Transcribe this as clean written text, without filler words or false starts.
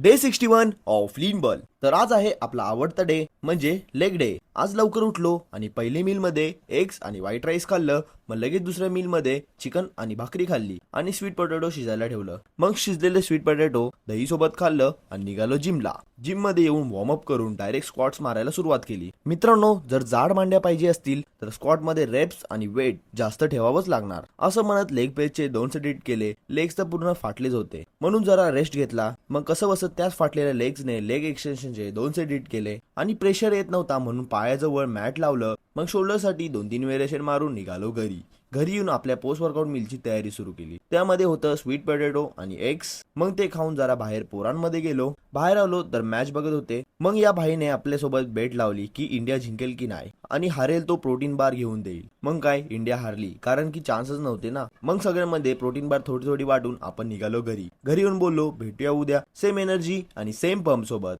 Day 61 of लीन बल. तर आज आहे आपला आवडता डे म्हणजे लेग डे. आज लवकर उठलो आणि पहिली मील मध्ये एग्स आणि व्हाईट राईस खाल्लं. मग लगेच दुसऱ्या मील मध्ये चिकन आणि भाकरी खाल्ली आणि स्वीट पोटॅटो शिजायला ठेवलं. मग शिजलेले स्वीट पोटॅटो दही सोबत खाल्लं आणि निघालो जिमला. जिम मध्ये येऊन वॉर्मअप करून डायरेक्ट स्क्वॉट्स मारायला सुरुवात केली. मित्रांनो, जर जाड मांड्या पाहिजे असतील तर स्क्वॉट मध्ये रेप्स आणि वेट जास्त ठेवावंच लागणार. असं म्हणत लेग प्रेसचे 2 सेट हिट केले. लेग्स तर पूर्ण फाटलेच होते म्हणून जरा रेस्ट घेतला. मग कसं बसत त्याच फाटलेल्या लेग्सने लेग एक्सटेन्शनचे 2 सेट हिट केले आणि प्रेशर येत नव्हता म्हणून पायाजवळ मॅट लावलं. मग शोल्डरसाठी 2-3 व्हेरिएशन मारून निघालो घरी. घरी येऊन आपल्या पोस्ट वर्कआउट मीलची तयारी सुरू केली. त्यामध्ये होतं स्वीट पोटॅटो आणि एग्स. मग ते खाऊन जरा बाहेर पोरांमध्ये गेलो. बाहेर आलो तर मॅच बघत होते. मग या भाईने आपल्यासोबत बेट लावली की इंडिया जिंकेल की नाही आणि हारेल तो प्रोटीन बार घेऊन देईल. मग काय, इंडिया हारली कारण की चान्सच नव्हते ना. मग सगळ्यांमध्ये प्रोटीन बार थोडी थोडी वाटून आपण निघालो घरी. घरी येऊन बोललो भेटूया उद्या सेम एनर्जी आणि सेम पंप सोबत.